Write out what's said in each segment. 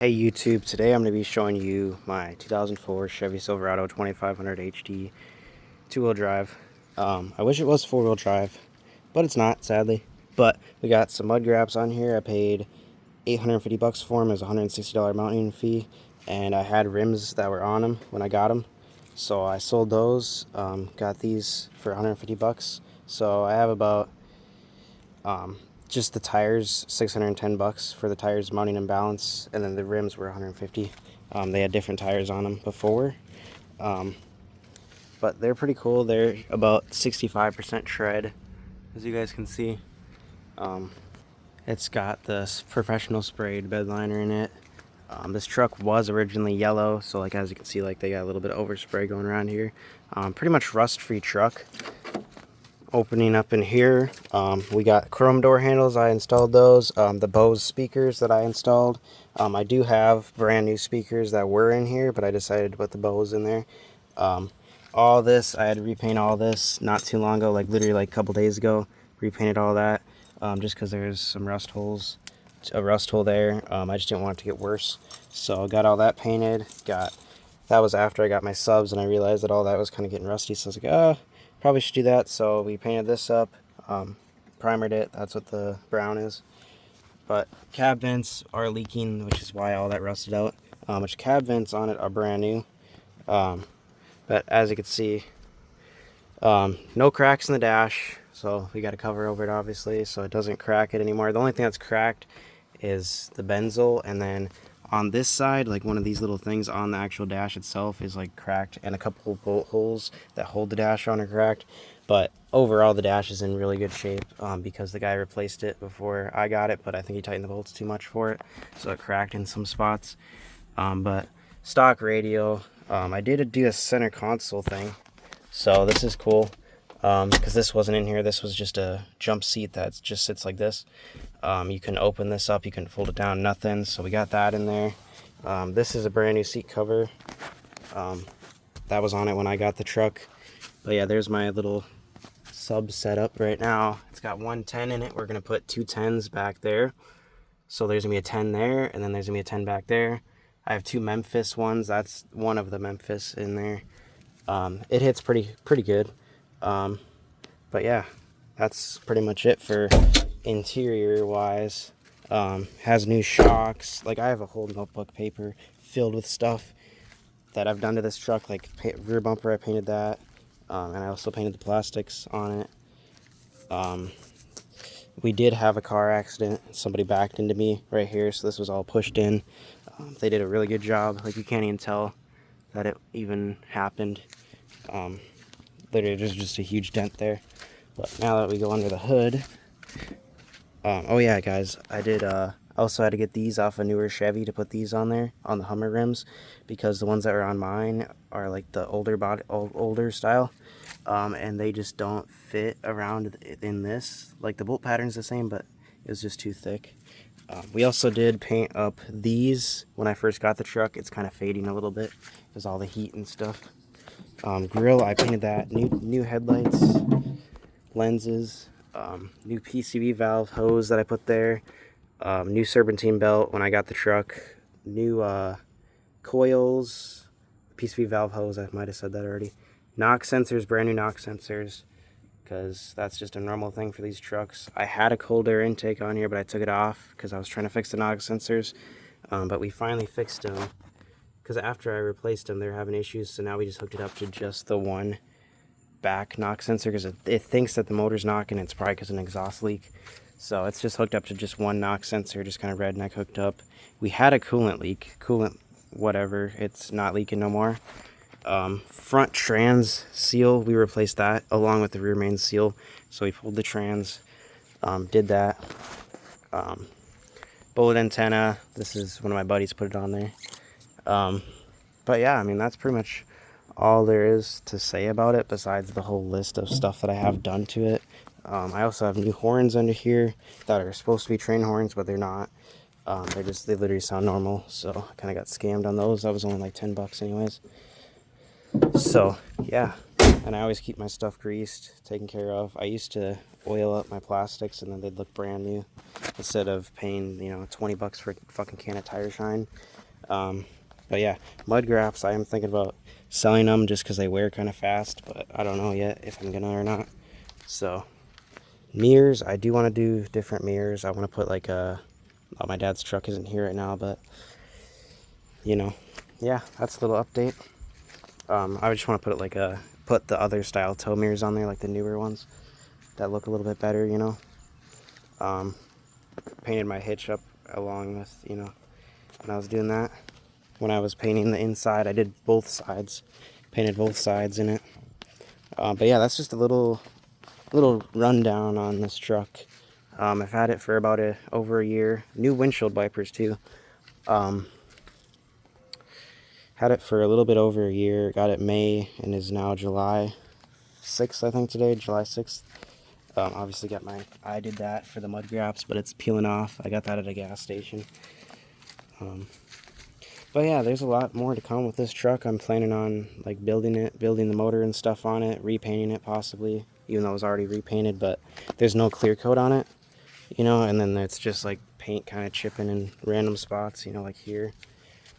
Hey YouTube, today I'm going to be showing you my 2004 Chevy Silverado 2500 HD two-wheel drive. I wish it was four-wheel drive, but it's not, sadly. But we got some mud grabs on here. I paid $850 for them as a $160 mounting fee, and I had rims that were on them when I got them. So I sold those, got these for $150. So I have about just the tires, $610 for the tires, mounting and balance, and then the rims were $150. They had different tires on them before, but they're pretty cool. They're about 65% tread, as you guys can see. It's got this professional sprayed bed liner in it. This truck was originally yellow, so like as you can see, like they got a little bit of overspray going around here. Pretty much rust-free truck. Opening up in here, we got chrome door handles. I installed those. The Bose speakers that I installed. I do have brand new speakers that were in here, but I decided to put the Bose in there. All this, I had to repaint all this not too long ago, like literally like a couple days ago. Repainted all that, just because there's some rust holes, a rust hole there. I just didn't want it to get worse, so I got all that painted. That was after I got my subs, and I realized that all that was kind of getting rusty, so I was like, probably should do that. So we painted this up, primered it. That's what the brown is. But cab vents are leaking, which is why all that rusted out. Which cab vents on it are brand new. But as you can see, no cracks in the dash. So we got to cover over it, obviously, so it doesn't crack it anymore. The only thing that's cracked is the benzol, and then on this side, like one of these little things on the actual dash itself is like cracked, and a couple of bolt holes that hold the dash on are cracked. But overall, the dash is in really good shape, because the guy replaced it before I got it, but I think he tightened the bolts too much for it, so it cracked in some spots. But stock radio. I did do a center console thing, so this is cool, because this wasn't in here. This was just a jump seat that just sits like this. You can open this up, you can fold it down, nothing. So we got that in there. This is a brand new seat cover. That was on it when I got the truck. But yeah, there's my little sub setup right now. It's got 110 in it. We're gonna put two 10s back there. So there's gonna be a 10 there, and then there's gonna be a 10 back there. I have two Memphis ones. That's one of the Memphis in there. It hits pretty good. But yeah, that's pretty much it for interior wise. Has new shocks. Like, I have a whole notebook paper filled with stuff that I've done to this truck. Like rear bumper, I painted that, and I also painted the plastics on it. We did have a car accident. Somebody backed into me right here, so this was all pushed in. They did a really good job. Like, you can't even tell that it even happened. Literally, there's just a huge dent there. But now that we go under the hood, oh yeah, guys, I did also had to get these off a newer Chevy to put these on there on the Hummer rims, because the ones that are on mine are like the older style, and they just don't fit around in this. Like, the bolt pattern's the same, but it was just too thick. We also did paint up these when I first got the truck. It's kind of fading a little bit because all the heat and stuff. Grill, I painted that. New headlights, lenses, new PCV valve hose that I put there, new serpentine belt when I got the truck, new coils, PCV valve hose, I might have said that already. Knock sensors, brand new knock sensors, because that's just a normal thing for these trucks. I had a cold air intake on here, but I took it off because I was trying to fix the knock sensors. But we finally fixed them, because after I replaced them, they were having issues, so now we just hooked it up to just the one back knock sensor, because it thinks that the motor's knocking. It's probably because of an exhaust leak. So it's just hooked up to just one knock sensor, just kind of redneck hooked up. We had a coolant leak, whatever, it's not leaking no more. Front trans seal, we replaced that along with the rear main seal. So we pulled the trans, did that. Bullet antenna, this is one of my buddies put it on there. But yeah, I mean, that's pretty much all there is to say about it, besides the whole list of stuff that I have done to it. I also have new horns under here that are supposed to be train horns, but they're not. They literally sound normal, so I kind of got scammed on those. That was only like $10 anyways. So yeah, and I always keep my stuff greased, taken care of. I used to oil up my plastics and then they'd look brand new instead of paying, you know, 20 bucks for a fucking can of tire shine. But yeah, mud graps, I am thinking about selling them just because they wear kind of fast, but I don't know yet if I'm gonna or not. So mirrors, I do want to do different mirrors. I want to put like a, oh, my dad's truck isn't here right now, but you know, yeah, that's a little update. I just want to put it like a, put the other style tow mirrors on there, like the newer ones that look a little bit better, you know. Painted my hitch up along with, you know, when I was doing that. When I was painting the inside, I did both sides, painted both sides in it. But yeah, that's just a little rundown on this truck. I've had it for about over a year. New windshield wipers too. Had it for a little bit over a year. Got it May and is now July 6th, I think today, July 6th. Obviously I did that for the mud graps, but it's peeling off. I got that at a gas station. But yeah, there's a lot more to come with this truck. I'm planning on like building the motor and stuff on it, repainting it possibly, even though it was already repainted, but there's no clear coat on it, you know, and then it's just like paint kind of chipping in random spots, you know, like here.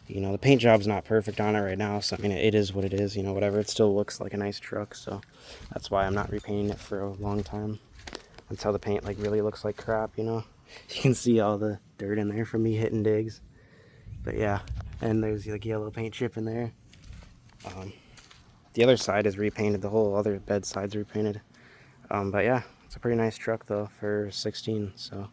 You know, the paint job's not perfect on it right now, so I mean, it is what it is, you know, whatever. It still looks like a nice truck, so that's why I'm not repainting it for a long time, until the paint like really looks like crap, you know. You can see all the dirt in there from me hitting digs. But yeah, and there's like yellow paint chip in there. The other side is repainted, the whole other bed side's repainted. But yeah, it's a pretty nice truck though for 16, so